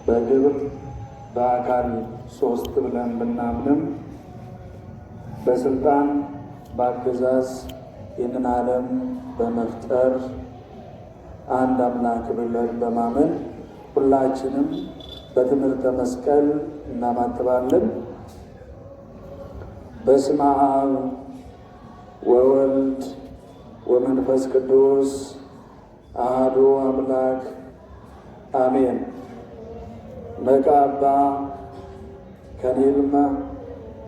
በግብር በአካል ሶስት ብለን ብናምንም በስልጣን በአገዛዝ ይህንን ዓለም በመፍጠር አንድ አምላክ ብለን በማመን ሁላችንም በትምህርተ መስቀል እናማትባለን። በስመ አብ ወወልድ ወመንፈስ ቅዱስ አሐዱ አምላክ አሜን። መቃባ ከኒልመ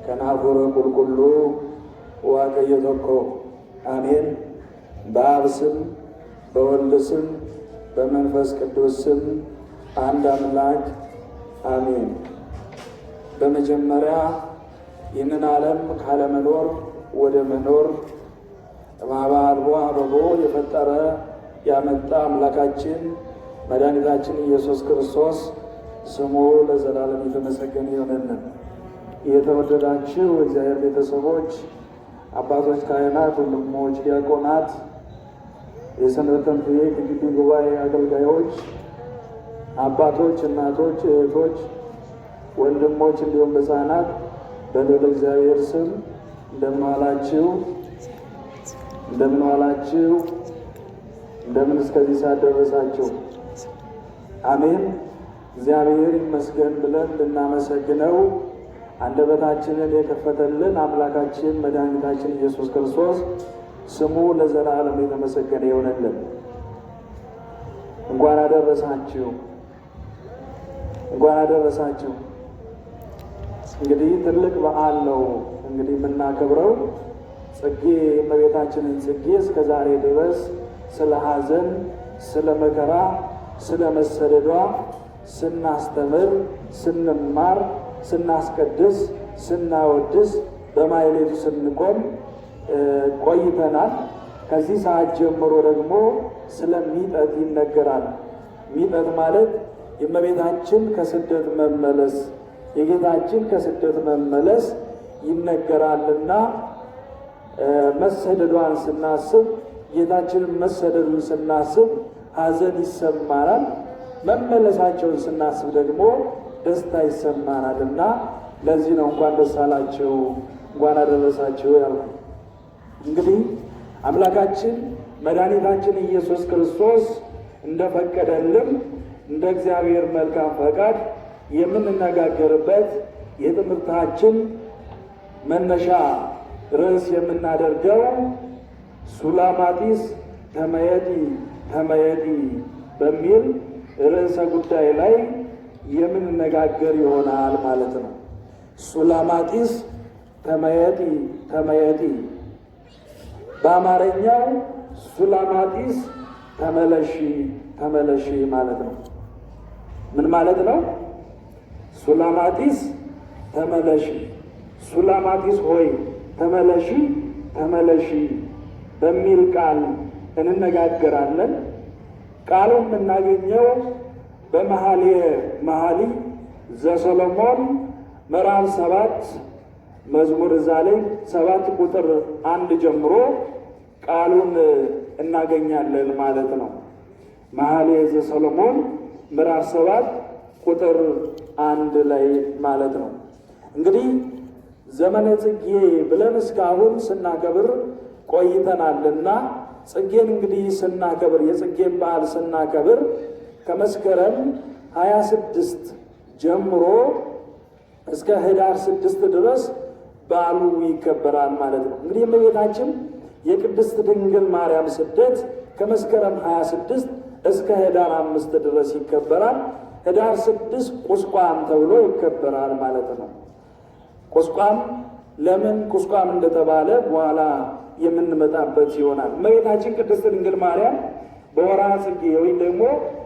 ከናፉረ ቁልቁሉ ዋቀየተኮ አሜን። በአብ ስም በወልድ ስም በመንፈስ ቅዱስ ስም አንድ አምላክ አሜን። በመጀመሪያ ይህንን ዓለም ካለመኖር ወደ መኖር እምኀበ አልቦ አበቦ የፈጠረ ያመጣ አምላካችን መድኃኒታችን ኢየሱስ ክርስቶስ ስሙ ለዘላለም የተመሰገነ ይሁንልን። የተወደዳችሁ እግዚአብሔር ቤተሰቦች፣ አባቶች፣ ካህናት፣ ወንድሞች፣ ዲያቆናት፣ የሰንበት ትምህርት ቤት የግቢ ጉባኤ አገልጋዮች፣ አባቶች፣ እናቶች፣ እህቶች፣ ወንድሞች እንዲሁም ሕፃናት በልዑል እግዚአብሔር ስም እንደምን ዋላችሁ? እንደምን ዋላችሁ? እንደምን እስከዚህ ሰዓት ደረሳችሁ? አሜን። እግዚአብሔር ይመስገን ብለን ልናመሰግነው አንደበታችንን የከፈተልን አምላካችን መድኃኒታችን ኢየሱስ ክርስቶስ ስሙ ለዘላለም የተመሰገነ ይሆንልን። እንኳን አደረሳችሁ፣ እንኳን አደረሳችሁ። እንግዲህ ትልቅ በዓል ነው እንግዲህ የምናከብረው ጽጌ እመቤታችንን ጽጌ እስከ ዛሬ ድረስ ስለ ሐዘን፣ ስለ መከራ፣ ስለ መሰደዷ ስናስተምር፣ ስንማር፣ ስናስቀድስ፣ ስናወድስ በማኅሌቱ ስንቆም ቆይተናል። ከዚህ ሰዓት ጀምሮ ደግሞ ስለ ሚጠት ይነገራል። ሚጠት ማለት የእመቤታችን ከስደት መመለስ፣ የጌታችን ከስደት መመለስ ይነገራልና መሰደዷን ስናስብ፣ ጌታችንን መሰደዱን ስናስብ ሐዘን ይሰማናል። መመለሳቸውን ስናስብ ደግሞ ደስታ ይሰማናል እና ለዚህ ነው እንኳን ደስ አላችሁ እንኳን አደረሳችሁ ያልኩ። እንግዲህ አምላካችን መድኃኒታችን ኢየሱስ ክርስቶስ እንደፈቀደልን እንደ እግዚአብሔር መልካም ፈቃድ የምንነጋገርበት የትምህርታችን መነሻ ርዕስ የምናደርገው ሱላማጢስ ተመየጢ ተመየጢ በሚል ርዕሰ ጉዳይ ላይ የምንነጋገር ይሆናል ማለት ነው። ሱላማጢስ ተመየጢ ተመየጢ፣ በአማርኛው ሱላማጢስ ተመለሺ ተመለሺ ማለት ነው። ምን ማለት ነው? ሱላማጢስ ተመለሺ፣ ሱላማጢስ ሆይ ተመለሺ ተመለሺ በሚል ቃል እንነጋገራለን። ቃሉን የምናገኘው በመኃልየ መኃልይ ዘሰሎሞን ምዕራፍ 7 መዝሙር እዛ ላይ 7 ቁጥር 1 ጀምሮ ቃሉን እናገኛለን ማለት ነው። መኃልየ ዘሰሎሞን ምዕራፍ 7 ቁጥር 1 ላይ ማለት ነው። እንግዲህ ዘመነ ጽጌ ብለን እስካሁን ስናከብር ቆይተናልና ጽጌን እንግዲህ ስናከብር የጽጌን በዓል ስናከብር ከመስከረም 26 ጀምሮ እስከ ህዳር 6 ድረስ በዓሉ ይከበራል ማለት ነው። እንግዲህ እመቤታችን የቅድስት ድንግል ማርያም ስደት ከመስከረም 26 እስከ ህዳር 5 ድረስ ይከበራል። ህዳር 6 ቁስቋም ተብሎ ይከበራል ማለት ነው። ቁስቋም ለምን ቁስቋም እንደተባለ በኋላ የምንመጣበት ይሆናል። እመቤታችን ቅድስት ድንግል ማርያም በወርኃ ጽጌ ወይም ደግሞ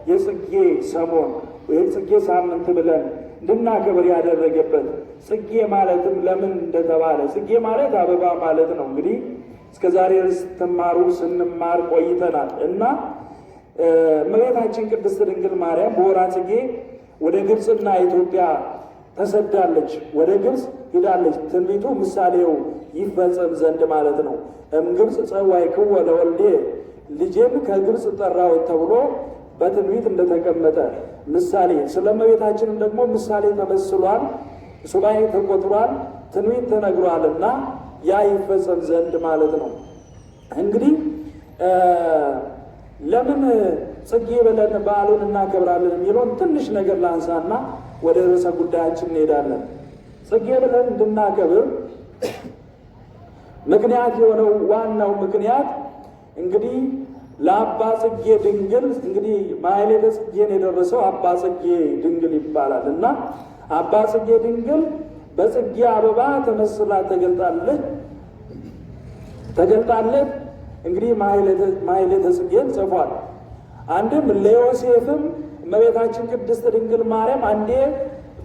የጽጌ ሰሞን የጽጌ ሳምንት ብለን እንድናከብር ያደረገበት ጽጌ ማለትም ለምን እንደተባለ ጽጌ ማለት አበባ ማለት ነው። እንግዲህ እስከ ዛሬ ስትማሩ ስንማር ቆይተናል እና እመቤታችን ቅድስት ድንግል ማርያም በወርኃ ጽጌ ወደ ግብፅና ኢትዮጵያ ተሰዳለች፣ ወደ ግብፅ ሂዳለች። ትንቢቱ ምሳሌው ይፈጸም ዘንድ ማለት ነው። እምግብፅ ጸዋዕክዎ ለወልዴ ልጄን ከግብፅ ጠራሁት ተብሎ በትንቢት እንደተቀመጠ ምሳሌ ስለ እመቤታችንም ደግሞ ምሳሌ ተመስሏል፣ ሱባኤ ተቆጥሯል፣ ትንቢት ተነግሯልና ያ ይፈጸም ዘንድ ማለት ነው። እንግዲህ ለምን ጽጌ ብለን በዓሉን እናከብራለን የሚለውን ትንሽ ነገር ላንሳና ወደ ርዕሰ ጉዳያችን እንሄዳለን። ጽጌ ብለን እንድናከብር ምክንያት የሆነው ዋናው ምክንያት እንግዲህ ለአባ ጽጌ ድንግል እንግዲህ ማሕሌተ ጽጌን የደረሰው አባ ጽጌ ድንግል ይባላል እና አባ ጽጌ ድንግል በጽጌ አበባ ተመስላ ተገልጣለት እንግዲህ ማሕሌተ ጽጌን ጽፏል። አንድም ለዮሴፍም እመቤታችን ቅድስት ድንግል ማርያም አንዴ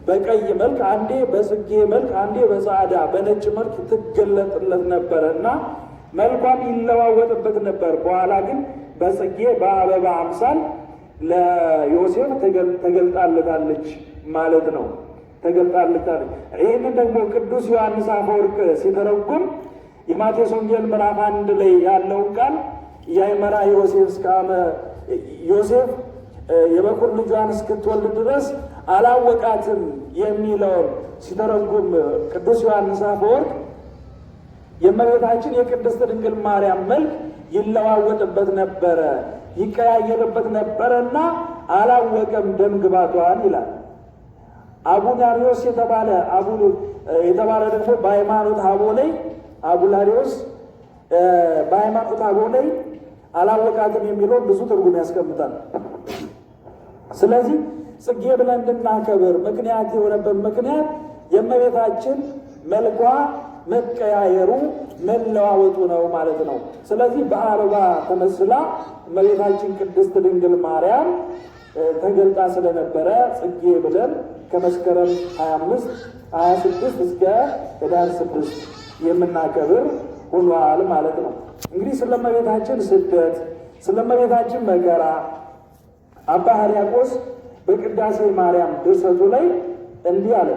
በቀይ መልክ፣ አንዴ በጽጌ መልክ፣ አንዴ በጻዕዳ በነጭ መልክ ትገለጥለት ነበረ እና መልኳም ይለዋወጥበት ነበር። በኋላ ግን በጽጌ በአበባ አምሳል ለዮሴፍ ተገልጣለታለች ማለት ነው። ተገልጣለታለች። ይህንን ደግሞ ቅዱስ ዮሐንስ አፈወርቅ ሲተረጉም የማቴዎስ ወንጌል ምዕራፍ 1 ላይ ያለውን ቃል ያይመራ ዮሴፍ እስካመ ዮሴፍ የበኩር ልጇን እስክትወልድ ድረስ አላወቃትም የሚለውን ሲተረጉም ቅዱስ ዮሐንስ አፈወርቅ የእመቤታችን የቅድስት ድንግል ማርያም መልክ ይለዋወጥበት ነበረ፣ ይቀያየርበት ነበረና አላወቀም ደም ግባቷን ይላል። አቡላሪዮስ የተባለ ደግሞ በሃይማኖት አበው ላይ አቡላሪዮስ በሃይማኖት አበው ላይ አላወቃትም የሚለውን ብዙ ትርጉም ያስቀምጣል። ስለዚህ ጽጌ ብለን እንድናከብር ምክንያት የሆነበት ምክንያት የእመቤታችን መልኳ መቀያየሩ መለዋወጡ ነው ማለት ነው። ስለዚህ በአበባ ተመስላ እመቤታችን ቅድስት ድንግል ማርያም ተገልጣ ስለነበረ ጽጌ ብለን ከመስከረም 25 26 እስከ ኅዳር 6 የምናከብር ሆኗል ማለት ነው። እንግዲህ ስለ እመቤታችን ስደት፣ ስለ እመቤታችን መከራ አባ ሕርያቆስ በቅዳሴ ማርያም ድርሰቱ ላይ እንዲህ አለ።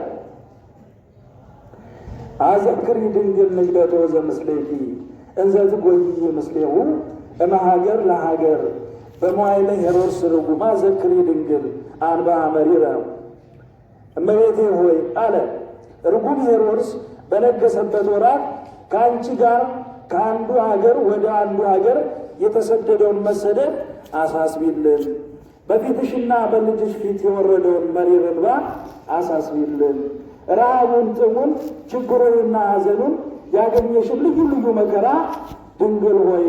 አዘክሪ ድንግል ንግደቶ ዘምስሌኪ እንዘ ትጎይ ምስሌሁ እመሃገር ለሀገር በመዋዕለ ሄሮድስ ርጉማ ዘክሪ ድንግል አንባ መሪረ። እመቤቴ ሆይ አለ ርጉም ሄሮድስ በነገሰበት ወራት ከአንቺ ጋር ከአንዱ ሀገር ወደ አንዱ ሀገር የተሰደደውን መሰደድ አሳስቢልን፣ በፊትሽና በልጅሽ ፊት የወረደውን መሪር እንባ አሳስቢልን፣ ረሃቡን፣ ጥሙን፣ ችግሩንና ሐዘኑን ያገኘሽን ልዩ ልዩ መከራ ድንግል ሆይ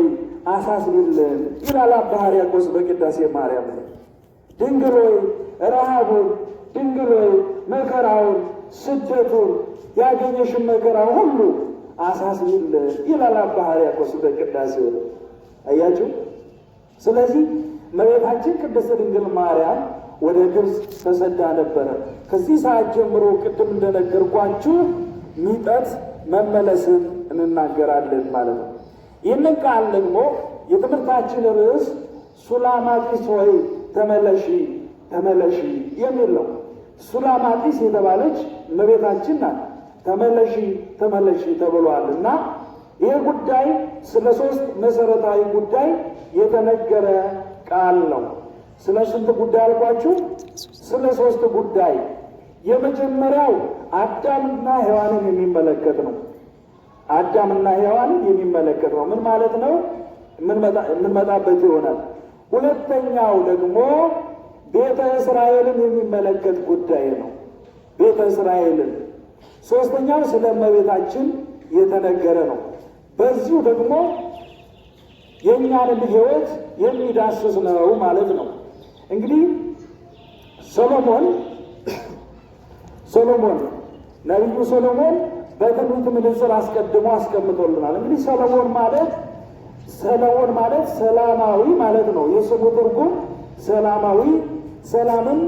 አሳስቢልን ይላል አባ ሕርያቆስ በቅዳሴ ማርያም ላይ። ድንግል ሆይ ረሃቡን፣ ድንግል ሆይ መከራውን፣ ስደቱን ያገኘሽን መከራ ሁሉ አሳስቢልን ይላል አባ ሕርያቆስ በቅዳሴው ላይ። አያችሁ። ስለዚህ እመቤታችን ቅድስት ድንግል ማርያም ወደ ግብፅ ተሰዳ ነበረ። ከዚህ ሰዓት ጀምሮ ቅድም እንደነገርኳችሁ ሚጠት መመለስን እንናገራለን ማለት ነው። ይህንን ቃል ደግሞ የትምህርታችን ርዕስ ሱላማጢስ ሆይ ተመለሺ ተመለሺ የሚል ነው። ሱላማጢስ የተባለች እመቤታችን ናት። ተመለሺ ተመለሺ ተብሏል እና ይህ ጉዳይ ስለ 3 መሰረታዊ ጉዳይ የተነገረ ቃል ነው። ስለ ስንት ጉዳይ አልኳችሁ? ስለ 3 ጉዳይ። የመጀመሪያው አዳምና ሔዋንን የሚመለከት ነው። አዳምና ሔዋንን የሚመለከት ነው። ምን ማለት ነው? የምንመጣበት ይሆናል። ሁለተኛው ደግሞ ቤተ እስራኤልን የሚመለከት ጉዳይ ነው። ቤተ እስራኤልን። ሶስተኛው ስለ እመቤታችን የተነገረ ነው። በዚሁ ደግሞ የእኛንም ሕይወት የሚዳስስ ነው ማለት ነው። እንግዲህ ሰሎሞን ነቢዩ ሰሎሞን በትንቢት ምንጽር አስቀድሞ አስቀምጦልናል። እንግዲህ ሰሎሞን ማለት ሰላማዊ ማለት ነው። የስሙ ትርጉም ሰላማዊ፣ ሰላምን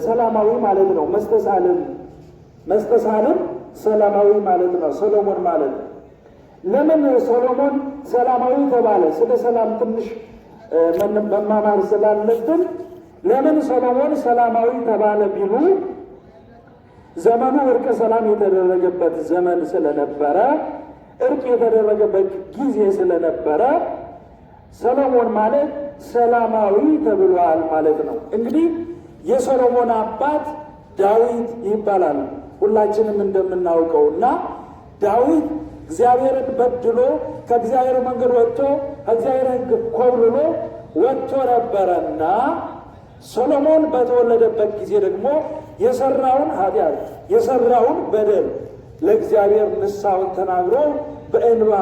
ሰላማዊ ማለት ነው። መስተሳልን ሰላማዊ ማለት ነው ሰሎሞን ማለት። ለምን ሰሎሞን ሰላማዊ ተባለ? ስለ ሰላም ትንሽ መማማር ስላለብን ለምን ሰሎሞን ሰላማዊ ተባለ ቢሉ ዘመኑ እርቀ ሰላም የተደረገበት ዘመን ስለነበረ፣ እርቅ የተደረገበት ጊዜ ስለነበረ ሰሎሞን ማለት ሰላማዊ ተብሏል ማለት ነው። እንግዲህ የሰሎሞን አባት ዳዊት ይባላል ሁላችንም እንደምናውቀው እና ዳዊት እግዚአብሔርን በድሎ ከእግዚአብሔር መንገድ ወጥቶ ከእግዚአብሔር ሕግ ኮብልሎ ወጥቶ ነበረና ሰሎሞን በተወለደበት ጊዜ ደግሞ የሰራውን ኃጢአት የሰራውን በደል ለእግዚአብሔር ንስሐውን ተናግሮ በእንባ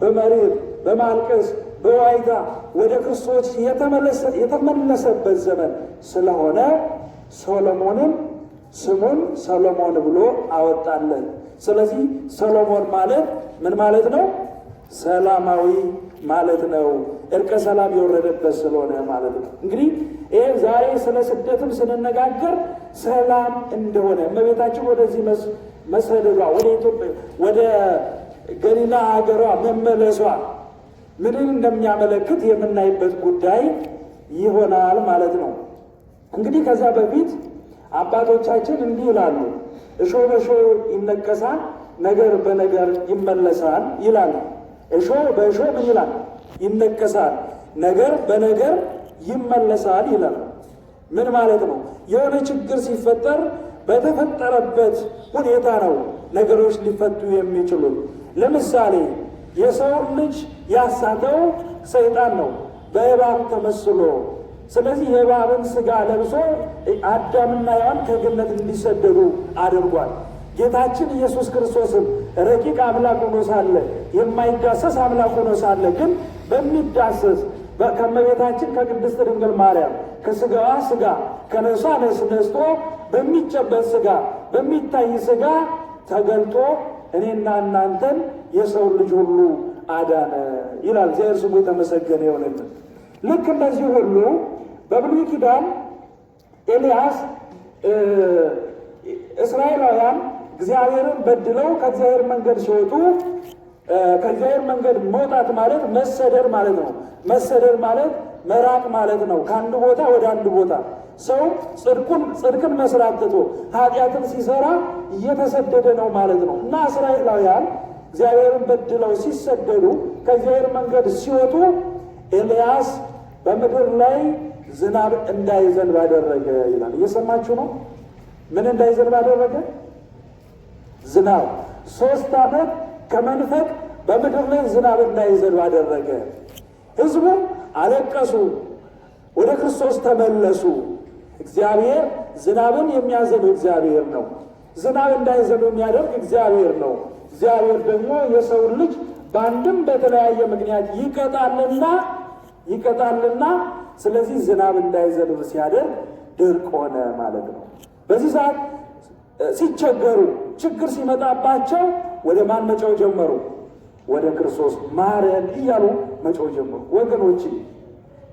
በመሪር በማልቀስ በዋይታ ወደ ክርስቶስ የተመለሰበት ዘመን ስለሆነ ሰሎሞንም ስሙን ሰሎሞን ብሎ አወጣለን። ስለዚህ ሰሎሞን ማለት ምን ማለት ነው? ሰላማዊ ማለት ነው። እርቀ ሰላም የወረደበት ስለሆነ ማለት ነው። እንግዲህ ይህ ዛሬ ስለ ስደትም ስንነጋገር ሰላም እንደሆነ እመቤታችን ወደዚህ መሰደዷ ወደ ኢትዮጵያ ወደ ገሊላ ሀገሯ መመለሷ ምንን እንደሚያመለክት የምናይበት ጉዳይ ይሆናል ማለት ነው። እንግዲህ ከዛ በፊት አባቶቻችን እንዲህ ይላሉ፣ እሾህ በእሾህ ይነቀሳል፣ ነገር በነገር ይመለሳል ይላሉ። እሾህ በእሾህ ምን ይላል? ይነቀሳል፣ ነገር በነገር ይመለሳል ይላል። ምን ማለት ነው? የሆነ ችግር ሲፈጠር በተፈጠረበት ሁኔታ ነው ነገሮች ሊፈቱ የሚችሉት። ለምሳሌ የሰው ልጅ ያሳተው ሰይጣን ነው በእባብ ተመስሎ። ስለዚህ የእባብን ሥጋ ለብሶ አዳምና ሔዋን ከገነት እንዲሰደዱ አድርጓል። ጌታችን ኢየሱስ ክርስቶስም ረቂቅ አምላክ ሆኖ ሳለ የማይዳሰስ አምላክ ሆኖ ሳለ ግን በሚዳሰስ ከእመቤታችን ከቅድስት ድንግል ማርያም ከሥጋዋ ሥጋ ከነሷ ነፍስ ነስቶ በሚጨበጥ ሥጋ በሚታይ ሥጋ ተገልጦ እኔና እናንተን የሰው ልጅ ሁሉ አዳነ ይላል። እግዚአብሔር ስሙ የተመሰገነ ይሆንልን። ልክ እንደዚህ ሁሉ በብሉይ ኪዳን ኤልያስ እስራኤላውያን እግዚአብሔርን በድለው ከእግዚአብሔር መንገድ ሲወጡ ከእግዚአብሔር መንገድ መውጣት ማለት መሰደድ ማለት ነው። መሰደድ ማለት መራቅ ማለት ነው። ከአንድ ቦታ ወደ አንድ ቦታ ሰው ጽድቅን መስራት ትቶ ኃጢአትን ሲሰራ እየተሰደደ ነው ማለት ነው። እና እስራኤላውያን እግዚአብሔርን በድለው ሲሰደዱ ከእግዚአብሔር መንገድ ሲወጡ ኤልያስ በምድር ላይ ዝናብ እንዳይዘንብ አደረገ ይላል። እየሰማችሁ ነው? ምን እንዳይዘንብ አደረገ? ዝናብ 3 ዓመት ከመንፈቅ በምድር ላይ ዝናብ እንዳይዘንብ አደረገ። ሕዝቡም አለቀሱ፣ ወደ ክርስቶስ ተመለሱ። እግዚአብሔር ዝናብን የሚያዘንብ እግዚአብሔር ነው። ዝናብ እንዳይዘንብ የሚያደርግ እግዚአብሔር ነው። እግዚአብሔር ደግሞ የሰው ልጅ በአንድም በተለያየ ምክንያት ይቀጣልና ስለዚህ ዝናብ እንዳይዘንብ ሲያደርግ ድርቅ ሆነ ማለት ነው። በዚህ ሰዓት ሲቸገሩ ችግር ሲመጣባቸው ወደ ማን መጮህ ጀመሩ? ወደ ክርስቶስ ማረን እያሉ መጮህ ጀመሩ። ወገኖች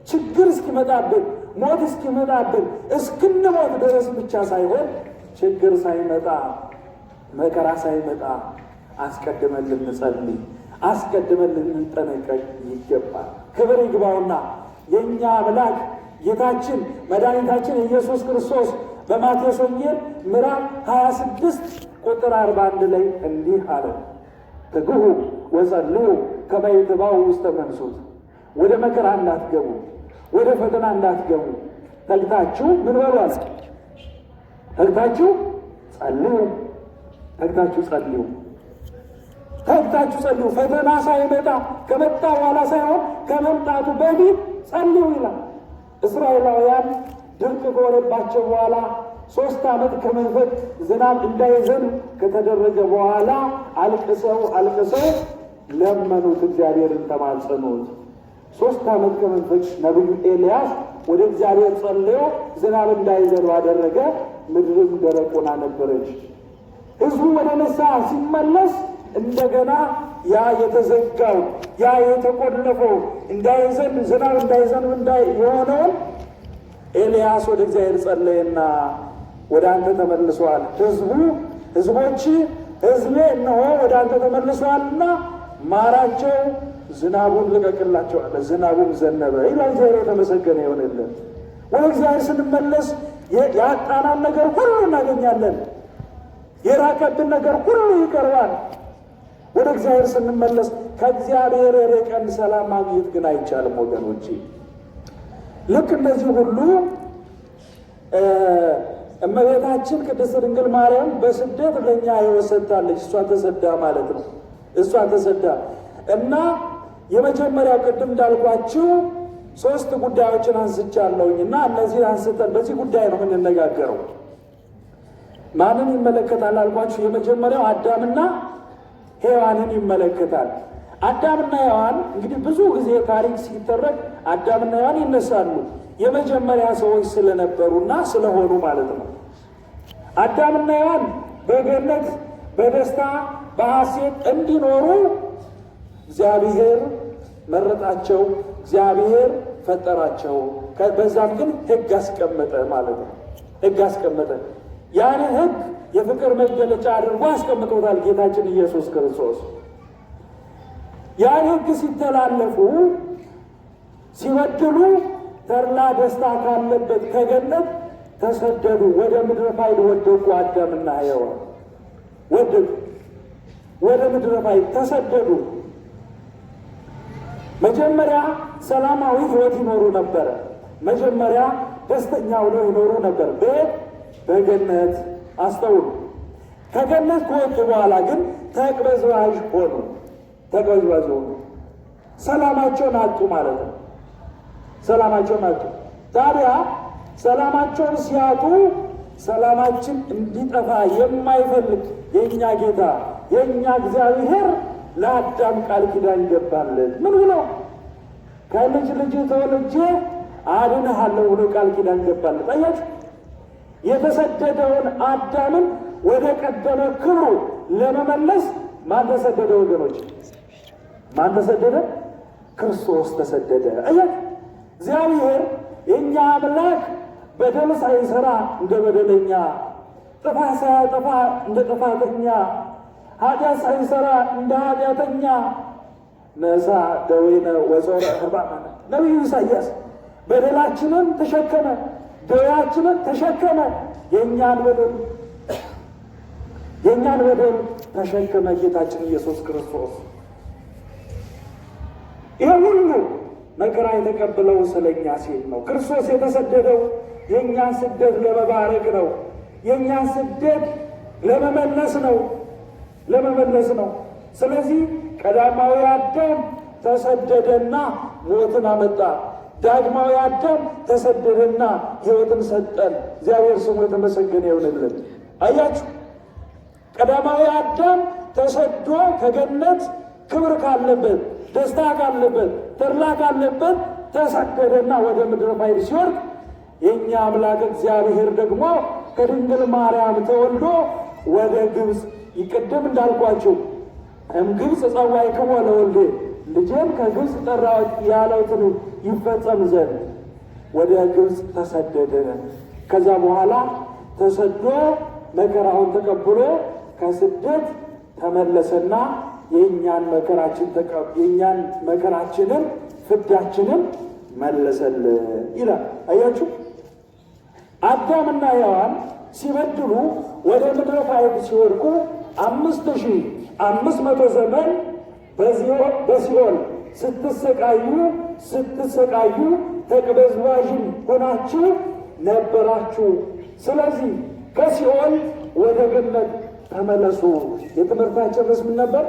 ችግር እስኪመጣብን ሞት እስኪመጣብን እስክንሞት ድረስ ብቻ ሳይሆን ችግር ሳይመጣ መከራ ሳይመጣ አስቀድመን ልንጸልይ አስቀድመን ልንጠነቀቅ ይገባል። ክብር ይግባውና የእኛ አምላክ ጌታችን መድኃኒታችን ኢየሱስ ክርስቶስ በማቴዎስ ወንጌል ምዕራፍ 26 ቁጥር 41 ላይ እንዲህ አለ፣ ትግሁ ወጸልዩ ከመ ይትባኡ ውስተ መንሱት። ወደ መከራ እንዳትገቡ፣ ወደ ፈተና እንዳትገቡ ተግታችሁ ምን በሉ አለ? ተግታችሁ ጸልዩ። ተግታችሁ ጸልዩ። ተግታችሁ ጸልዩ። ፈተና ሳይመጣ ከመጣ በኋላ ሳይሆን ከመምጣቱ በፊት ጸልዩ ይላል። እስራኤላውያን ድርቅ ከሆነባቸው በኋላ 3 ዓመት ከመንፈቅ ዝናብ እንዳይዘንብ ከተደረገ በኋላ አልቅሰው ለመኑት፣ እግዚአብሔርን ተማጸኑት። 3 ዓመት ከመንፈቅ ነቢዩ ኤልያስ ወደ እግዚአብሔር ጸልዮ ዝናብ እንዳይዘንብ አደረገ። ምድርም ደረቅ ሆና ነበረች። ሕዝቡ ወደ ንስሐ ሲመለስ እንደገና ያ የተዘጋው ያ የተቆለፈው እንዳይዘንብ ዝናብ እንዳይዘንብ የሆነውን ኤልያስ ወደ እግዚአብሔር ጸለየና ወደ አንተ ተመልሰዋል፣ ሕዝቤ እነሆ ወደ አንተ ተመልሰዋልና ማራቸው፣ ዝናቡን ልቀቅላቸው አለ። ዝናቡም ዘነበ ይላል። እግዚአብሔር የተመሰገነ ይሆንልን። ወደ እግዚአብሔር ስንመለስ ያጣናን ነገር ሁሉ እናገኛለን። የራቀብን ነገር ሁሉ ይቀርባል። ወደ እግዚአብሔር ስንመለስ ከእግዚአብሔር ርቀን ሰላም ማግኘት ግን አይቻልም ወገኖቼ። ልክ እንደዚህ ሁሉ እመቤታችን ቅድስት ድንግል ማርያም በስደት ለእኛ ሕይወት ሰጥታለች። እሷ ተሰዳ ማለት ነው። እሷ ተሰዳ እና የመጀመሪያው ቅድም እንዳልኳችሁ 3 ጉዳዮችን አንስቻለሁኝ እና እነዚህን አንስተን በዚህ ጉዳይ ነው የምንነጋገረው። ማንን ይመለከታል አልኳችሁ? የመጀመሪያው አዳምና ሔዋንን ይመለከታል። አዳምና ሔዋን እንግዲህ ብዙ ጊዜ ታሪክ ሲተረክ አዳምና ሔዋን ይነሳሉ። የመጀመሪያ ሰዎች ስለነበሩና ስለሆኑ ማለት ነው። አዳምና ሔዋን በገነት በደስታ በሐሴት እንዲኖሩ እግዚአብሔር መረጣቸው፣ እግዚአብሔር ፈጠራቸው። በዛም ግን ሕግ አስቀመጠ ማለት ነው። ሕግ አስቀመጠ። ያን ሕግ የፍቅር መገለጫ አድርጎ አስቀምጦታል ጌታችን ኢየሱስ ክርስቶስ። ያን ሕግ ሲተላለፉ ሲበድሉ ተድላ ደስታ ካለበት ከገነት ተሰደዱ። ወደ ምድረ ፋይድ ወደቁ። አዳምና ሔዋን ወደቁ፣ ወደ ምድረ ፋይድ ተሰደዱ። መጀመሪያ ሰላማዊ ሕይወት ይኖሩ ነበረ። መጀመሪያ ደስተኛ ሆነው ይኖሩ ነበር በገነት። አስተውሉ። ከገነት ከወጡ በኋላ ግን ተቅበዝባዥ ሆኑ። ተቅበዝባዥ ሆኑ። ሰላማቸውን አጡ ማለት ነው። ሰላማቸውን አጡ። ታዲያ ሰላማቸውን ሲያጡ ሰላማችን እንዲጠፋ የማይፈልግ የእኛ ጌታ የእኛ እግዚአብሔር ለአዳም ቃል ኪዳን ገባለት። ምን ብሎ? ከልጅ ልጅ ተወልጄ አድንሃለሁ ብሎ ቃል ኪዳን ገባለት። አያችሁ፣ የተሰደደውን አዳምን ወደ ቀደመ ክብሩ ለመመለስ ማን ተሰደደ ወገኖች? ማን ተሰደደ? ክርስቶስ ተሰደደ። አያችሁ፣ እግዚአብሔር የእኛ አምላክ በደል ሳይሰራ እንደ በደለኛ፣ ጥፋት ሳያጠፋ እንደ ጥፋተኛ፣ ኃጢአት ሳይሰራ እንደ ኃጢአተኛ ነሳ ደዌነ ወጾረ ሕማመነ ነቢዩ ኢሳይያስ በደላችንን ተሸከመ፣ ደዌያችንን ተሸከመ፣ የእኛን በደል ተሸከመ ጌታችን ኢየሱስ ክርስቶስ። ይህ ሁሉ መከራ የተቀበለው ስለኛ ሲል ነው። ክርስቶስ የተሰደደው የእኛን ስደት ለመባረክ ነው። የእኛን ስደት ለመመለስ ነው። ስለዚህ ቀዳማዊ አዳም ተሰደደና ሞትን አመጣ። ዳግማዊ አዳም ተሰደደና ሕይወትን ሰጠን። እግዚአብሔር ስሙ የተመሰገነ ይሁንልን። አያችሁ፣ ቀዳማዊ አዳም ተሰዶ ከገነት ክብር ካለበት፣ ደስታ ካለበት፣ ተድላ ካለበት ተሰደደና ወደ ምድረ ፋይድ ሲወርድ የእኛ አምላክ እግዚአብሔር ደግሞ ከድንግል ማርያም ተወልዶ ወደ ግብፅ ይቀደም እንዳልኳቸው ግብፅ ጸዋዕክዎ ለወልዴ ልጄን ከግብፅ ጠራሁት ያለውትን ይፈጸም ዘንድ ወደ ግብፅ ተሰደደ። ከዛ በኋላ ተሰዶ መከራውን ተቀብሎ ከስደት ተመለሰና የእኛን መከራችንን ፍዳችንን መለሰልን ይላል። አያችሁ፣ አዳምና ሔዋን ሲበድሉ ወደ ምድረ ፋይድ ሲወድቁ 5500 ዘመን በሲኦል ስትሰቃዩ ተቅበዝባዥም ሆናችሁ ነበራችሁ። ስለዚህ ከሲኦል ወደ ገነት ተመለሱ። የትምህርታችን ርዕስ ምን ነበር?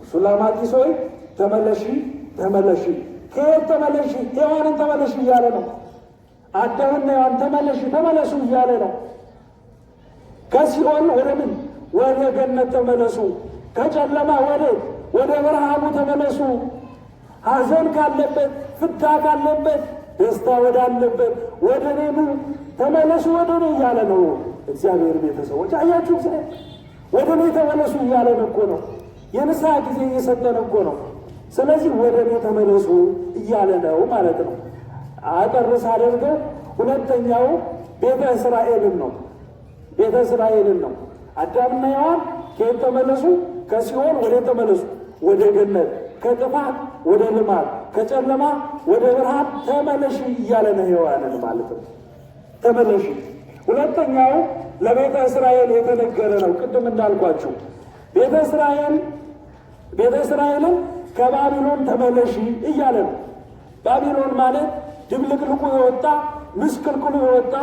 ሱላማጢስ ሆይ ተመለሺ። ከየት ተመለሺ? ሔዋንን ተመለሺ እያለ ነው። አዳምና ሔዋን ተመለሱ እያለ ነው። ከሲኦል ወደ ምን? ወደ ገነት ተመለሱ። ከጨለማ ወደ ብርሃኑ ተመለሱ። ሐዘን ካለበት፣ ፍዳ ካለበት፣ ደስታ ወዳለበት ወደ እኔ ተመለሱ፣ ወደ እኔ እያለ ነው እግዚአብሔር። ቤተሰቦች አያችሁ፣ ወደ እኔ ተመለሱ እያለን እኮ ነው። የንስሐ ጊዜ እየሰጠን እኮ ነው። ስለዚህ ወደ እኔ ተመለሱ እያለ ነው ማለት ነው። አጠርስ አድርገው ሁለተኛው ቤተ እስራኤልን ነው። አዳምና ሔዋን ከየት ተመለሱ? ከሲኦል ወደ ተመለሱ፣ ወደ ገነት፣ ከጥፋት ወደ ልማት፣ ከጨለማ ወደ ብርሃን ተመለሺ እያለ ነው ሔዋንን ማለት ነው። ተመለሺ። ሁለተኛው ለቤተ እስራኤል የተነገረ ነው። ቅድም እንዳልኳችሁ ቤተ እስራኤልን ከባቢሎን ተመለሺ እያለ ነው። ባቢሎን ማለት ድብልቅልቁ የወጣ ምስቅልቅሉ የወጣ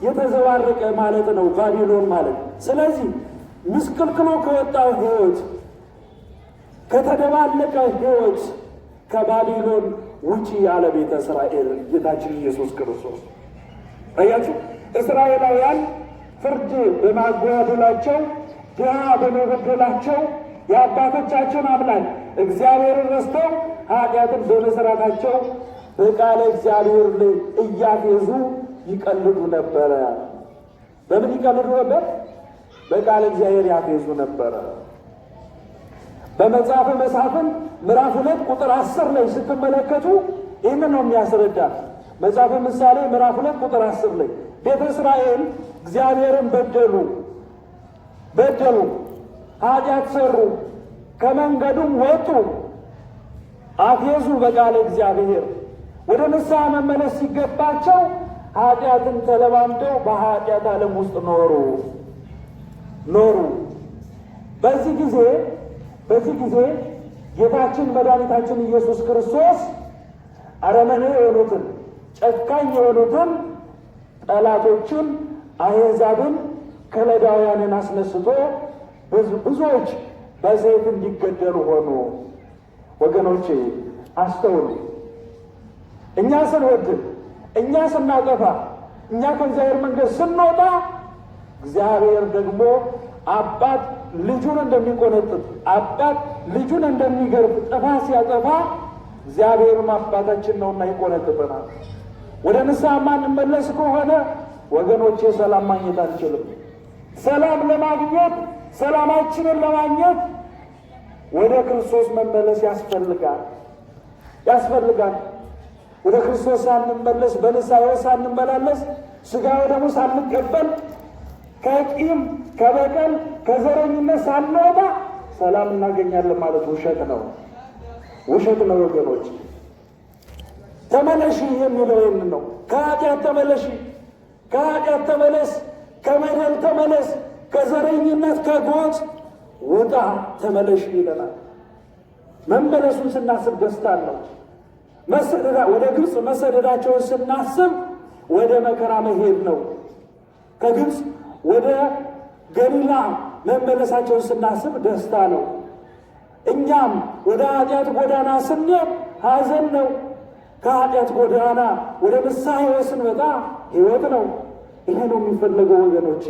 የተዘባረቀ ማለት ነው ባቢሎን ማለት። ስለዚህ ምስቅልቅሉ ከወጣው ሕይወት ከተደባለቀ ሕይወት ከባቢሎን ውጪ ያለ ቤተ እስራኤል ጌታችን ኢየሱስ ክርስቶስ። አያችሁ፣ እስራኤላውያን ፍርድ በማጓደላቸው ድሃ በመበደላቸው የአባቶቻችን አምላክ እግዚአብሔርን ረስተው ኃጢአትን በመስራታቸው በቃለ እግዚአብሔር ላይ እያፌዙ ይቀልዱ ነበረ። በምን ይቀልዱ ነበር? በቃለ እግዚአብሔር ያፌዙ ነበረ። በመጽሐፈ መሳፍንት ምዕራፍ 2 ቁጥር 10 ላይ ስትመለከቱ ይህንን ነው የሚያስረዳ። መጽሐፈ ምሳሌ ምዕራፍ 2 ቁጥር 10 ላይ ቤተ እስራኤል እግዚአብሔርን በደሉ፣ ኃጢአት ሰሩ፣ ከመንገዱም ወጡ፣ አፌዙ በቃለ እግዚአብሔር። ወደ ንስሐ መመለስ ሲገባቸው ኃጢአትን ተለማምደው በኃጢአት ዓለም ውስጥ ኖሩ። በዚህ ጊዜ ጌታችን መድኃኒታችን ኢየሱስ ክርስቶስ አረመኔ የሆኑትን ጨካኝ የሆኑትን ጠላቶችን አሕዛብን ከለዳውያንን አስነስቶ ብዙዎች በሰይፍ እንዲገደሉ ሆኑ። ወገኖቼ አስተውሉ። እኛ ስንወድን፣ እኛ ስናጠፋ፣ እኛ ከእግዚአብሔር መንገድ ስንወጣ እግዚአብሔር ደግሞ አባት ልጁን እንደሚቆነጥጥ፣ አባት ልጁን እንደሚገርፍ ጥፋት ሲያጠፋ እግዚአብሔርም አባታችን ነውና ይቆነጥጠናል። ወደ ንስሐ ማንመለስ ከሆነ ወገኖቼ ሰላም ማግኘት አንችልም። ሰላም ለማግኘት ሰላማችንን ለማግኘት ወደ ክርስቶስ መመለስ ያስፈልጋል። ወደ ክርስቶስ ሳንመለስ በንስሐ ሳንመላለስ ሥጋ ወደሙ ሳንቀበል ከቂም ከበቀል ከዘረኝነት ሳንወጣ ሰላም እናገኛለን ማለት ውሸት ነው ወገኖች። ተመለሺ የሚለው ይህን ነው። ከኃጢአት ተመለስ፣ ከበደል ተመለስ፣ ከዘረኝነት ከጎጥ ውጣ ተመለሽ ይለናል። መመለሱን ስናስብ ደስታ ነው። ወደ ግብፅ መሰደዳቸውን ስናስብ ወደ መከራ መሄድ ነው። ከግብፅ ወደ ገሊላ መመለሳቸውን ስናስብ ደስታ ነው። እኛም ወደ ኃጢአት ጎዳና ስንሄድ ሐዘን ነው። ከኃጢአት ጎዳና ወደ ንስሐ ሕይወት ስንመጣ ሕይወት ነው። ይሄ ነው የሚፈለገው ወገኖቼ።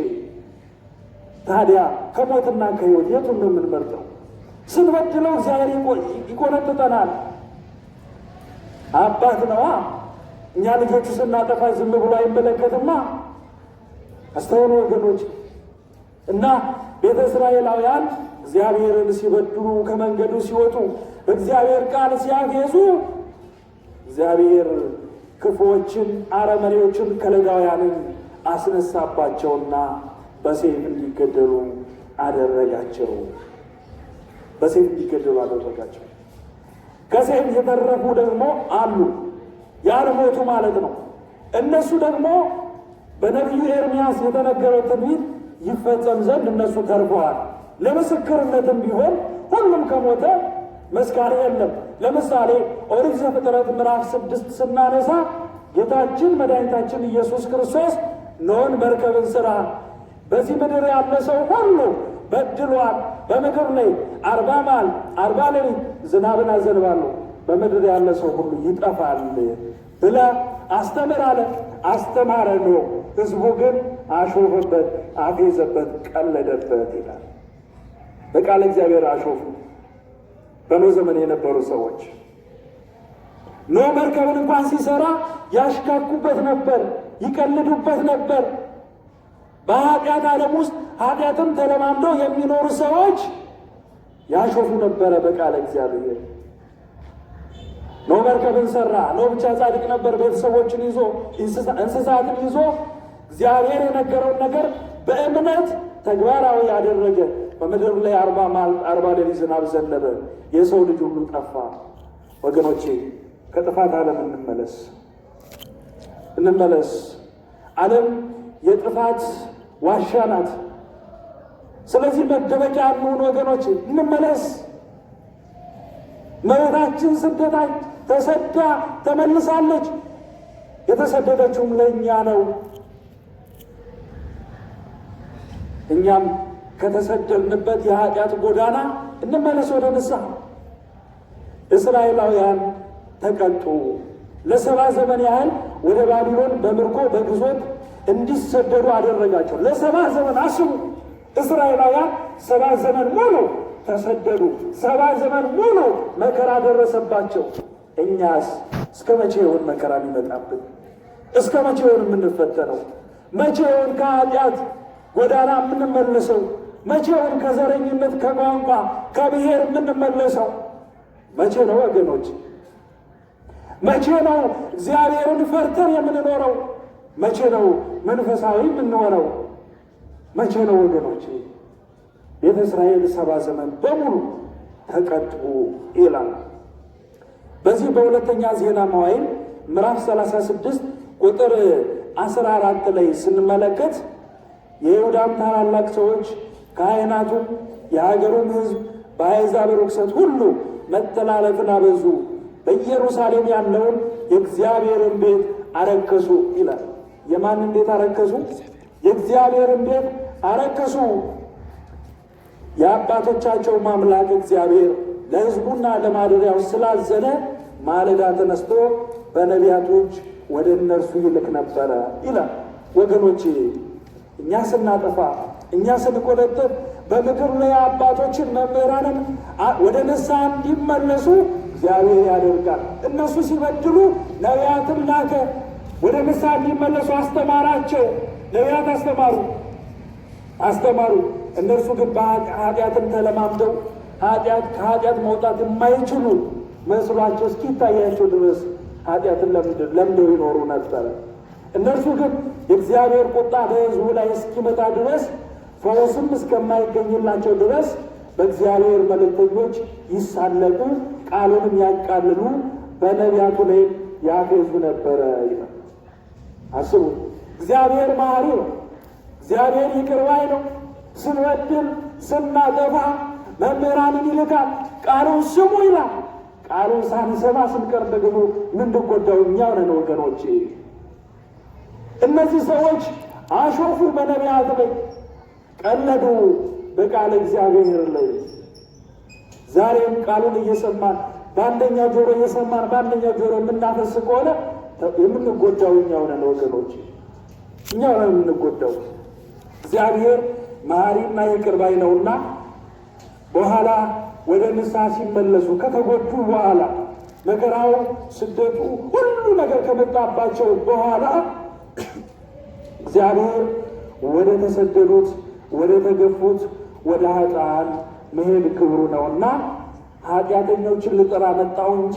ታዲያ ከሞትና ከሕይወት የቱን ነው የምንመርጠው? ስንበድለው እግዚአብሔር ይቆነጥጠናል። አባት ነዋ። እኛ ልጆቹ ስናጠፋ ዝም ብሎ አይመለከትማ። አስተውሉ ወገኖች። እና ቤተ እስራኤላውያን እግዚአብሔርን ሲበድሉ፣ ከመንገዱ ሲወጡ፣ በእግዚአብሔር ቃል ሲያፌዙ እግዚአብሔር ክፉዎችን አረመኔዎችን ከለዳውያንን አስነሳባቸውና በሰይፍ እንዲገደሉ አደረጋቸው። ከሰይፍ የተረፉ ደግሞ አሉ፣ ያልሞቱ ማለት ነው። እነሱ ደግሞ በነቢዩ ኤርምያስ የተነገረው ትንቢት ይፈጸም ዘንድ እነሱ ተርፈዋል። ለምስክርነትም ቢሆን ሁሉም ከሞተ መስካሪ የለም። ለምሳሌ ኦሪት ዘፍጥረት ምዕራፍ 6 ስናነሳ ጌታችን መድኃኒታችን ኢየሱስ ክርስቶስ ኖኅን መርከብን ሥራ፣ በዚህ ምድር ያለ ሰው ሁሉ በድሏል፣ በምድር ላይ 40 መዓልት 40 ሌሊት ዝናብን አዘንባለሁ፣ በምድር ያለ ሰው ሁሉ ይጠፋል ብለህ አስተምር አለ። አስተማረ ኖኅ። ሕዝቡ ግን አሾፈበት፣ አፌዘበት፣ ቀለደበት ይላል። በቃለ እግዚአብሔር አሾፉ። በኖኅ ዘመን የነበሩ ሰዎች ኖኅ መርከብን እንኳን ሲሰራ ያሽካኩበት ነበር፣ ይቀልዱበት ነበር። በኃጢአት ዓለም ውስጥ ኃጢአትም ተለማምደው የሚኖሩ ሰዎች ያሾፉ ነበረ በቃለ እግዚአብሔር። ኖኅ መርከብን ሰራ። ኖኅ ብቻ ጻድቅ ነበር። ቤተሰቦችን ይዞ እንስሳትን ይዞ እግዚአብሔር የነገረውን ነገር በእምነት ተግባራዊ ያደረገ። በምድር ላይ 40 መዓልት 40 ሌሊት ዝናብ ዘነበ፣ የሰው ልጅ ሁሉ ጠፋ። ወገኖቼ ከጥፋት ዓለም እንመለስ። ዓለም የጥፋት ዋሻ ናት። ስለዚህ መደበቂያ እንሁን ወገኖች፣ እንመለስ። እመቤታችን ተሰዳ ተመልሳለች። የተሰደደችውም ለእኛ ነው። እኛም ከተሰደድንበት የኃጢአት ጎዳና እንመለስ ወደ ንስሐ። እስራኤላውያን ተቀጡ። ለ70 ዘመን ያህል ወደ ባቢሎን በምርኮ በግዞት እንዲሰደዱ አደረጋቸው። ለ70 ዘመን አስቡ። እስራኤላውያን 70 ዘመን ሙሉ ተሰደዱ። 70 ዘመን ሙሉ መከራ ደረሰባቸው። እኛስ እስከ መቼ ይሆን መከራ ሊመጣብን? እስከ መቼ ይሆን የምንፈተነው? መቼ ይሆን ከኃጢአት ጎዳና የምንመለሰው? መቼ ይሆን ከዘረኝነት፣ ከቋንቋ፣ ከብሔር የምንመለሰው? መቼ ነው ወገኖች? መቼ ነው እግዚአብሔርን ፈርተን የምንኖረው? መቼ ነው መንፈሳዊ የምንሆነው? መቼ ነው ወገኖች? ቤተ እስራኤል 70 ዘመን በሙሉ ተቀጡ ይላል። በዚህ በሁለተኛ ዜና መዋዕል ምዕራፍ 36 ቁጥር 14 ላይ ስንመለከት የይሁዳም ታላላቅ ሰዎች ካህናቱም የሀገሩም ሕዝብ በአሕዛብ ርኵሰት ሁሉ መተላለፍን አበዙ፣ በኢየሩሳሌም ያለውን የእግዚአብሔርን ቤት አረከሱ ይላል። የማንን ቤት አረከሱ? የእግዚአብሔርን ቤት አረከሱ። የአባቶቻቸው አምላክ እግዚአብሔር ለሕዝቡና ለማደሪያው ስላዘነ ማለዳ ተነስቶ በነቢያቶች ወደ እነርሱ ይልክ ነበረ ይላል። ወገኖቼ እኛ ስናጠፋ፣ እኛ ስንቆለጥፍ በምክር ላይ አባቶችን መምህራንን ወደ ንስሐ እንዲመለሱ እግዚአብሔር ያደርጋል። እነሱ ሲበድሉ ነቢያትን ላከ፣ ወደ ንስሐ እንዲመለሱ አስተማራቸው። ነቢያት አስተማሩ። እነርሱ ግን ኃጢአትን ተለማምደው ከኃጢአት መውጣት የማይችሉ መስሏቸው እስኪታያቸው ድረስ ኃጢአትን ለምደው ይኖሩ ነበረ። እነርሱ ግን የእግዚአብሔር ቁጣ በሕዝቡ ላይ እስኪመጣ ድረስ፣ ፈውስም እስከማይገኝላቸው ድረስ በእግዚአብሔር መልእክተኞች ይሳለቁ፣ ቃሉንም ያቃልሉ፣ በነቢያቱ ላይ ያፌዙ ነበረ ይላል። አስቡ። እግዚአብሔር መሐሪ ነው። እግዚአብሔር ይቅር ባይ ነው። ስንበድል ስናጠፋ መምህራንን ይልካል። ቃሉን ስሙ ይላል። ቃሉን ሳንሰማ ስንቀር ደግሞ ምንድንጎዳው እኛው ነን ወገኖቼ። እነዚህ ሰዎች አሾፉ፣ በነቢያት ላይ ቀለዱ፣ በቃለ እግዚአብሔር ላይ። ዛሬም ቃሉን እየሰማን በአንደኛው ጆሮ እየሰማን በአንደኛው ጆሮ የምናፈስ ከሆነ የምንጎዳው እኛው ነን ወገኖቼ፣ እኛው ነን የምንጎዳው። እግዚአብሔር መሐሪና ይቅር ባይ ነውና በኋላ ወደ ንስሐ ሲመለሱ ከተጎዱ በኋላ መከራው፣ ስደቱ፣ ሁሉ ነገር ከመጣባቸው በኋላ እግዚአብሔር ወደ ተሰደዱት፣ ወደ ተገፉት፣ ወደ ኃጥአን መሄድ ክብሩ ነውና ኃጢአተኞችን ልጠራ መጣሁ እንጂ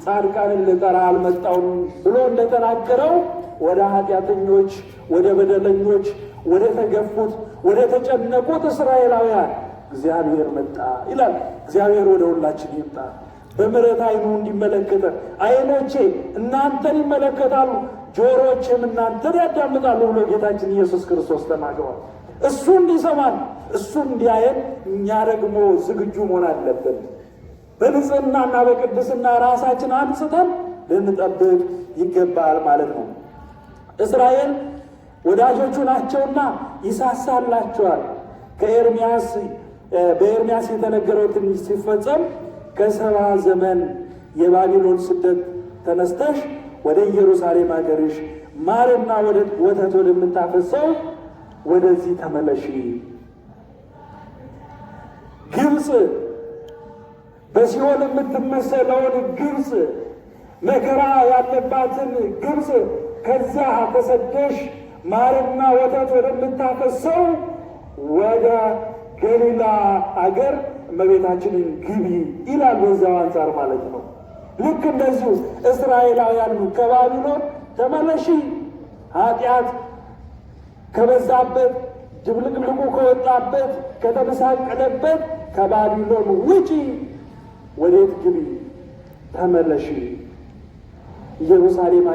ጻድቃንን ልጠራ አልመጣሁም ብሎ እንደተናገረው ወደ ኃጢአተኞች፣ ወደ በደለኞች፣ ወደ ተገፉት፣ ወደ ተጨነቁት እስራኤላውያን እግዚአብሔር መጣ ይላል። እግዚአብሔር ወደ ሁላችን ይምጣ፣ በምሕረት ዓይኑ እንዲመለከተን። ዓይኖቼ እናንተን ይመለከታሉ፣ ጆሮቼም እናንተን ያዳምጣሉ ብሎ ጌታችን ኢየሱስ ክርስቶስ ተናግሯል። እሱ እንዲሰማን፣ እሱ እንዲያየን እኛ ደግሞ ዝግጁ መሆን አለብን። በንጽህናና በቅድስና ራሳችን አንጽተን ልንጠብቅ ይገባል ማለት ነው። እስራኤል ወዳጆቹ ናቸውና ይሳሳላቸዋል። በኤርምያስ የተነገረው ትንቢት ሲፈጸም ከ70 ዘመን የባቢሎን ስደት ተነስተሽ ወደ ኢየሩሳሌም ሀገርሽ ማርና ወተት ወደምታፈሰው ወደዚህ ተመለሺ። ግብፅ፣ በሲኦል የምትመሰለውን ግብፅ፣ መከራ ያለባትን ግብፅ ከዛ ተሰደሽ ማርና ወተት ወደምታፈሰው ወደ ገሊላ አገር እመቤታችንን ግቢ ይላል። በዛው አንጻር ማለት ነው። ልክ እንደዚሁ እስራኤላውያን ከባቢሎን ተመለሺ፣ ኃጢአት ከበዛበት፣ ድብልቅልቁ ከወጣበት፣ ከተመሳቀለበት ከባቢሎን ውጪ፣ ወዴት ግቢ? ተመለሺ። ኢየሩሳሌም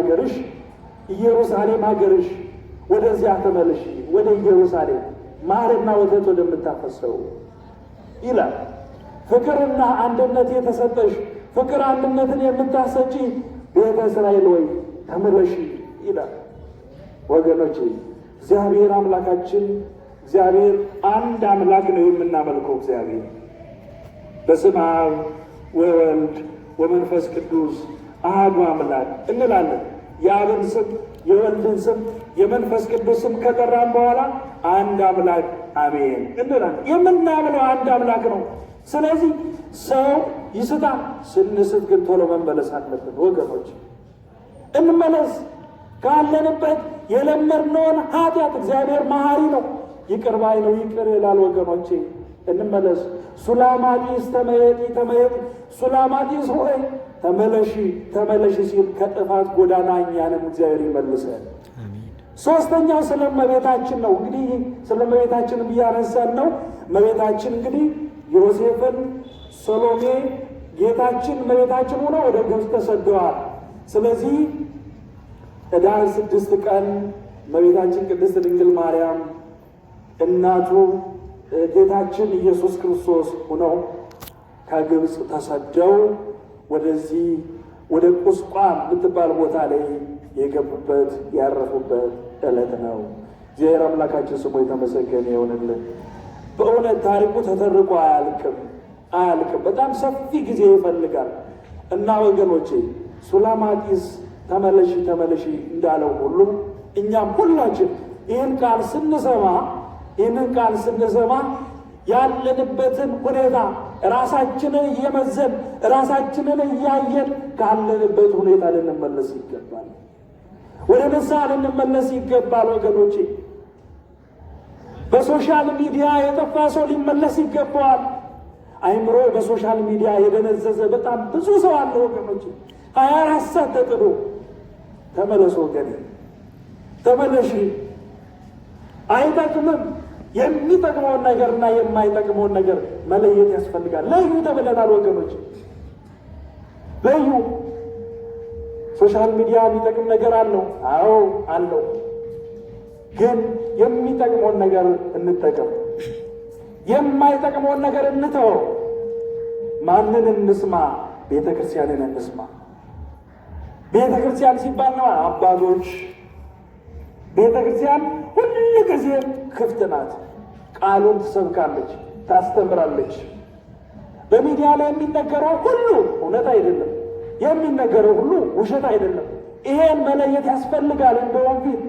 ሀገርሽ ወደዚያ ተመለሺ፣ ወደ ኢየሩሳሌም ማርና ወተት ወደምታፈሰው ይላል። ፍቅርና አንድነት የተሰጠሽ ፍቅር አንድነትን የምታሰጪ ቤተ እስራኤል ወይ ተመለሺ ይላል። ወገኖቼ እግዚአብሔር አምላካችን እግዚአብሔር አንድ አምላክ ነው የምናመልከው። እግዚአብሔር በስመ አብ ወወልድ ወመንፈስ ቅዱስ አሐዱ አምላክ እንላለን። የአብን ስም የወልድን ስም የመንፈስ ቅዱስ ስም ከጠራን በኋላ አንድ አምላክ አሜን እንላለን። የምናምነው አንድ አምላክ ነው። ስለዚህ ሰው ይስታል። ስንስት ግን ቶሎ መመለስ አለብን ወገኖች። እንመለስ ካለንበት የለመድነውን ኃጢአት። እግዚአብሔር መሐሪ ነው፣ ይቅር ባይ ነው፣ ይቅር ይላል ወገኖቼ። እንመለስ። ሱላማጢስ ተመየጢ ተመየጢ፣ ሱላማጢስ ሆይ ተመለሺ ተመለሺ ሲል ከጥፋት ጎዳና እኛንም እግዚአብሔር ይመልሰን። ሶስተኛው ስለ እመቤታችን ነው። እንግዲህ ስለ እመቤታችን እያነሳን ነው። እመቤታችን እንግዲህ ዮሴፍን፣ ሰሎሜ፣ ጌታችን እመቤታችን ሆነው ወደ ግብፅ ተሰደዋል። ስለዚህ ኅዳር 6 ቀን እመቤታችን ቅድስት ድንግል ማርያም እናቱ ጌታችን ኢየሱስ ክርስቶስ ሆነው ከግብፅ ተሰደው ወደዚህ ወደ ቁስቋም የምትባል ቦታ ላይ የገቡበት ያረፉበት ዕለት ነው። እግዚአብሔር አምላካችን ስሙ የተመሰገነ ይሁንልን። በእውነት ታሪኩ ተተርቆ አያልቅም። በጣም ሰፊ ጊዜ ይፈልጋል እና ወገኖቼ ሱላማጢስ ተመለሺ ተመለሺ እንዳለው ሁሉ እኛም ሁላችን ይህንን ቃል ስንሰማ ያለንበትን ሁኔታ ራሳችንን እየመዘን ራሳችንን እያየን ካለንበት ሁኔታ ልንመለስ ይገባል። ወደ ንስሐ ልንመለስ ይገባል ወገኖቼ። በሶሻል ሚዲያ የጠፋ ሰው ሊመለስ ይገባዋል። አይምሮ በሶሻል ሚዲያ የደነዘዘ በጣም ብዙ ሰው አለ ወገኖቼ። 24 ሰዓት ተጥዶ ተመለሱ ወገኔ፣ ተመለሺ። አይጠቅምም። የሚጠቅመውን ነገርና የማይጠቅመውን ነገር መለየት ያስፈልጋል። ለዩ ተብለናል ወገኖች፣ ለዩ። ሶሻል ሚዲያ የሚጠቅም ነገር አለው። አዎ አለው። ግን የሚጠቅመውን ነገር እንጠቀም፣ የማይጠቅመውን ነገር እንተወው። ማንን እንስማ? ቤተ ክርስቲያንን እንስማ። ቤተ ክርስቲያን ሲባል ነው አባቶች። ቤተ ክርስቲያን ሁል ጊዜ ክፍት ናት። ቃሉን ትሰብካለች፣ ታስተምራለች። በሚዲያ ላይ የሚነገረው ሁሉ እውነት አይደለም፣ የሚነገረው ሁሉ ውሸት አይደለም። ይሄን መለየት ያስፈልጋል። እንደ ወንፊት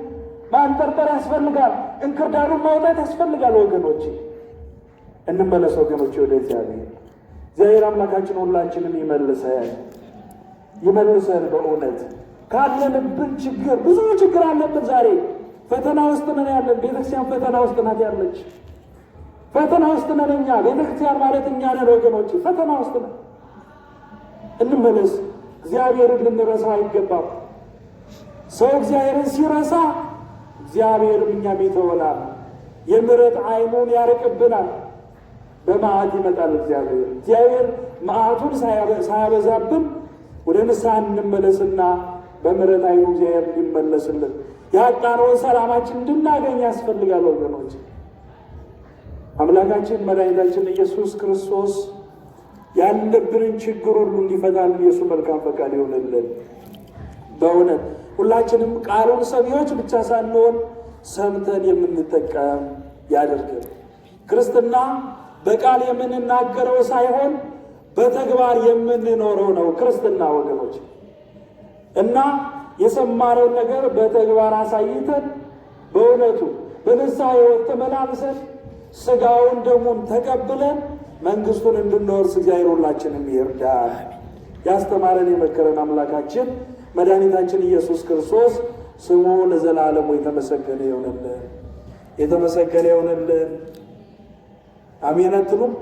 ማንጠርጠር ያስፈልጋል። እንክርዳዱን ማውጣት ያስፈልጋል። ወገኖቼ እንመለስ። ወገኖቼ ወደ እግዚአብሔር አምላካችን ሁላችንም ይመልሰን። በእውነት ካለንብን ችግር፣ ብዙ ችግር አለብን ዛሬ። ፈተና ውስጥ ነን ያለን። ቤተክርስቲያን ፈተና ውስጥ ናት ያለች። ፈተና ውስጥ ነን እኛ። ቤተክርስቲያን ማለት እኛ ነን ወገኖች። ፈተና ውስጥ ነን። እንመለስ። እግዚአብሔርን ልንረሳው አይገባም። ሰው እግዚአብሔርን ሲረሳ እግዚአብሔርም እኛም ይተወናል። የምሕረት ዓይኑን ያርቅብናል። በመዓት ይመጣል እግዚአብሔር መዓቱን ሳያበዛብን ወደ ንስሐ እንመለስና በምሕረት ዓይኑ እግዚአብሔር እንዲመለስልን ያጣነውን ሰላማችን እንድናገኝ ያስፈልጋል ወገኖች። አምላካችን መድኃኒታችን ኢየሱስ ክርስቶስ ያለብንን ችግር ሁሉ እንዲፈታልን የእሱ መልካም ፈቃድ ይሆንልን። በእውነት ሁላችንም ቃሉን ሰሚዎች ብቻ ሳንሆን ሰምተን የምንጠቀም ያደርገን። ክርስትና በቃል የምንናገረው ሳይሆን በተግባር የምንኖረው ነው ክርስትና ወገኖች። እና የሰማነውን ነገር በተግባር አሳይተን በእውነቱ በንስሐ ሕይወት ተመላልሰን ሥጋውን ደሙን ተቀብለን መንግሥቱን እንድንወርስ እግዚአብሔር ሁላችንም ይርዳል። ያስተማረን የመከረን አምላካችን መድኃኒታችን ኢየሱስ ክርስቶስ ስሙ ለዘላለሙ የተመሰገነ ይሁንልን። አሜን አትሉም?